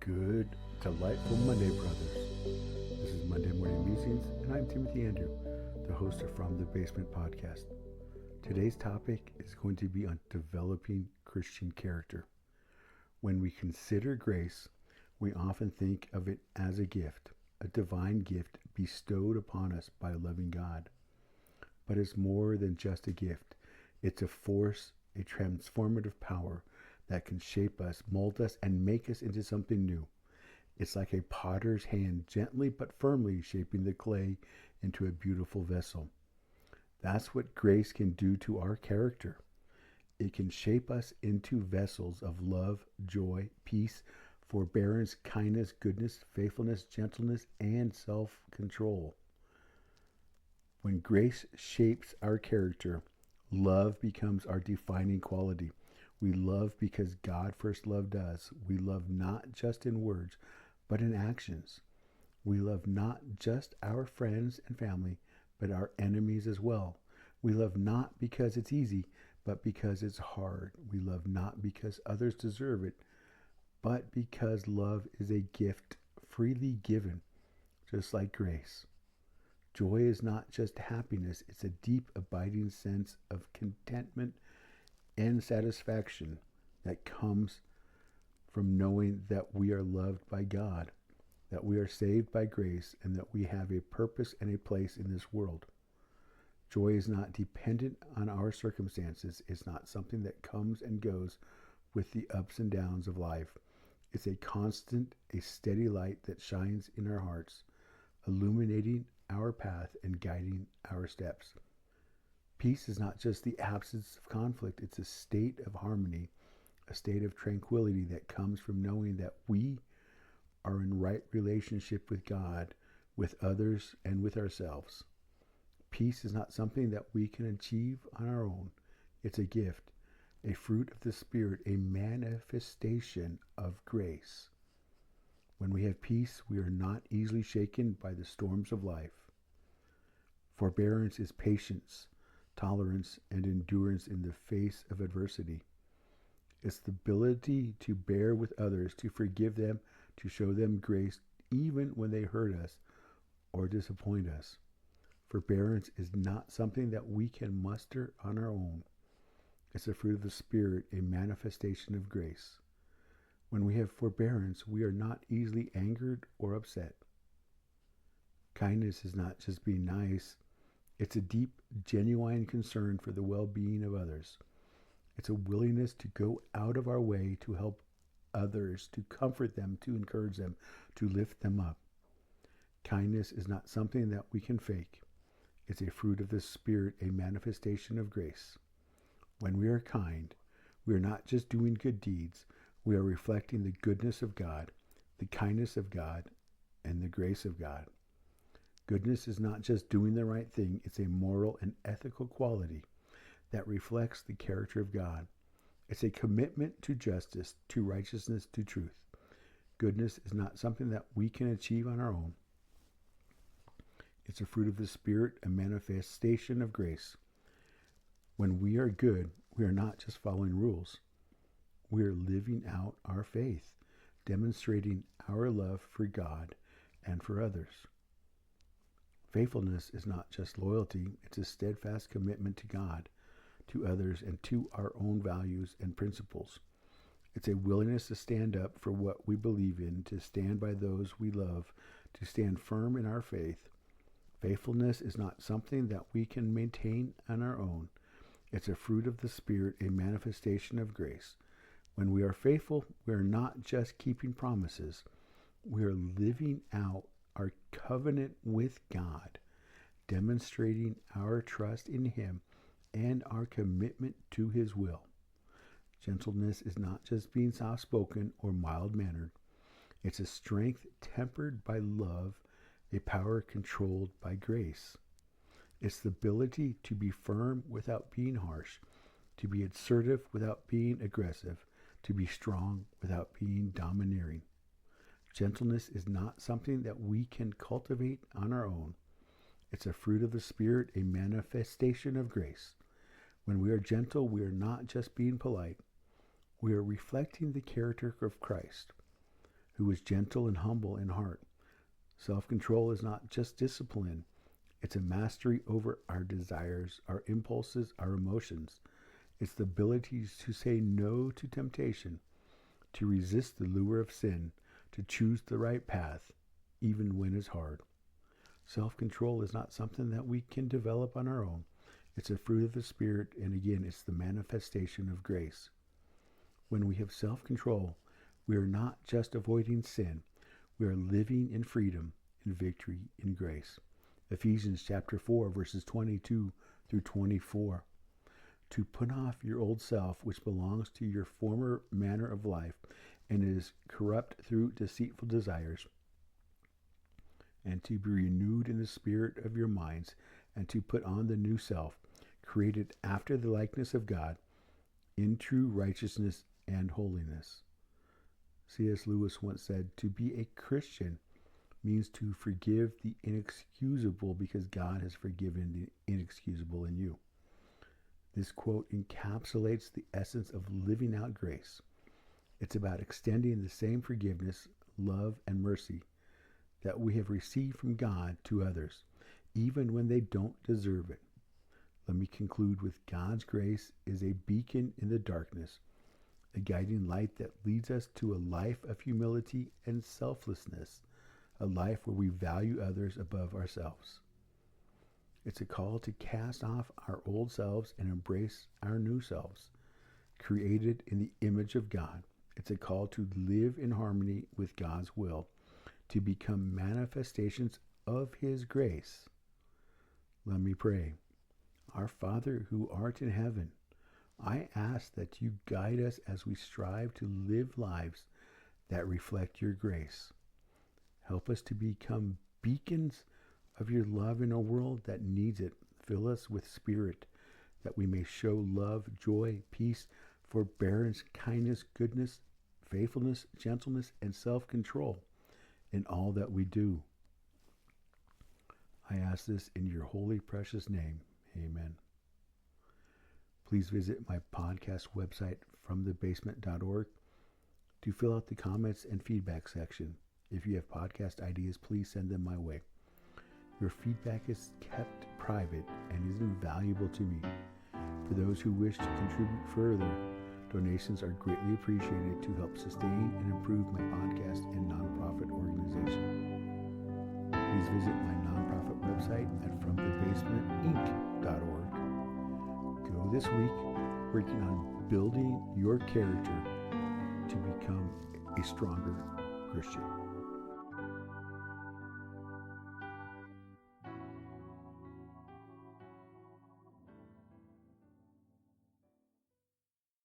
Good, delightful Monday, brothers. This is Monday Morning Musings, and I'm Timothy Andrew, the host of From the Basement podcast. Today's topic is going to be on developing Christian character. When we consider grace, we often think of it as a gift, a divine gift bestowed upon us by a loving God. But it's more than just a gift. It's a force, a transformative power that can shape us, mold us, and make us into something new. It's like a potter's hand gently but firmly shaping the clay into a beautiful vessel. That's what grace can do to our character. It can shape us into vessels of love, joy, peace, forbearance, kindness, goodness, faithfulness, gentleness, and self-control. When grace shapes our character, love becomes our defining quality. We love because God first loved us. We love not just in words, but in actions. We love not just our friends and family, but our enemies as well. We love not because it's easy, but because it's hard. We love not because others deserve it, but because love is a gift freely given, just like grace. Joy is not just happiness, it's a deep, abiding sense of contentment and satisfaction that comes from knowing that we are loved by God, that we are saved by grace, and that we have a purpose and a place in this world. Joy is not dependent on our circumstances. It's not something that comes and goes with the ups and downs of life. It's a constant, a steady light that shines in our hearts, illuminating our path and guiding our steps. Peace is not just the absence of conflict, it's a state of harmony, a state of tranquility that comes from knowing that we are in right relationship with God, with others, and with ourselves. Peace is not something that we can achieve on our own. It's a gift, a fruit of the Spirit, a manifestation of grace. When we have peace, we are not easily shaken by the storms of life. Forbearance is patience, tolerance, and endurance in the face of adversity. It's the ability to bear with others, to forgive them, to show them grace even when they hurt us or disappoint us. Forbearance is not something that we can muster on our own. It's a fruit of the Spirit, a manifestation of grace. When we have forbearance, we are not easily angered or upset. Kindness is not just being nice. It's a deep, genuine concern for the well-being of others. It's a willingness to go out of our way to help others, to comfort them, to encourage them, to lift them up. Kindness is not something that we can fake. It's a fruit of the Spirit, a manifestation of grace. When we are kind, we are not just doing good deeds. We are reflecting the goodness of God, the kindness of God, and the grace of God. Goodness is not just doing the right thing, it's a moral and ethical quality that reflects the character of God. It's a commitment to justice, to righteousness, to truth. Goodness is not something that we can achieve on our own. It's a fruit of the Spirit, a manifestation of grace. When we are good, we are not just following rules. We are living out our faith, demonstrating our love for God and for others. Faithfulness is not just loyalty, it's a steadfast commitment to God, to others, and to our own values and principles. It's a willingness to stand up for what we believe in, to stand by those we love, to stand firm in our faith. Faithfulness is not something that we can maintain on our own. It's a fruit of the Spirit, a manifestation of grace. When we are faithful, we are not just keeping promises. We are living out our covenant with God, demonstrating our trust in Him and our commitment to His will. Gentleness is not just being soft-spoken or mild-mannered. It's a strength tempered by love, a power controlled by grace. It's the ability to be firm without being harsh, to be assertive without being aggressive, to be strong without being domineering. Gentleness is not something that we can cultivate on our own. It's a fruit of the Spirit, a manifestation of grace. When we are gentle, we are not just being polite. We are reflecting the character of Christ, who is gentle and humble in heart. Self-control is not just discipline. It's a mastery over our desires, our impulses, our emotions. It's the ability to say no to temptation, to resist the lure of sin, to choose the right path, even when it's hard. Self-control is not something that we can develop on our own. It's a fruit of the Spirit, and again, it's the manifestation of grace. When we have self-control, we are not just avoiding sin. We are living in freedom, in victory, in grace. Ephesians chapter 4, verses 22 through 24. To put off your old self, which belongs to your former manner of life, and is corrupt through deceitful desires, and to be renewed in the spirit of your minds, and to put on the new self, created after the likeness of God, in true righteousness and holiness. C.S. Lewis once said, to be a Christian means to forgive the inexcusable because God has forgiven the inexcusable in you. This quote encapsulates the essence of living out grace. It's about extending the same forgiveness, love, and mercy that we have received from God to others, even when they don't deserve it. Let me conclude with God's grace is a beacon in the darkness, a guiding light that leads us to a life of humility and selflessness, a life where we value others above ourselves. It's a call to cast off our old selves and embrace our new selves, created in the image of God. It's a call to live in harmony with God's will, to become manifestations of His grace. Let me pray. Our Father who art in heaven, I ask that you guide us as we strive to live lives that reflect your grace. Help us to become beacons of your love in a world that needs it. Fill us with spirit that we may show love, joy, peace, forbearance, kindness, goodness, faithfulness, gentleness, and self-control in all that we do. I ask this in your holy, precious name. Amen. Please visit my podcast website, fromthebasement.org, to fill out the comments and feedback section. If you have podcast ideas, please send them my way. Your feedback is kept private and is invaluable to me. For those who wish to contribute further, donations are greatly appreciated to help sustain and improve my podcast and nonprofit organization. Please visit my nonprofit website at fromthebasementinc.org. Go this week working on building your character to become a stronger Christian.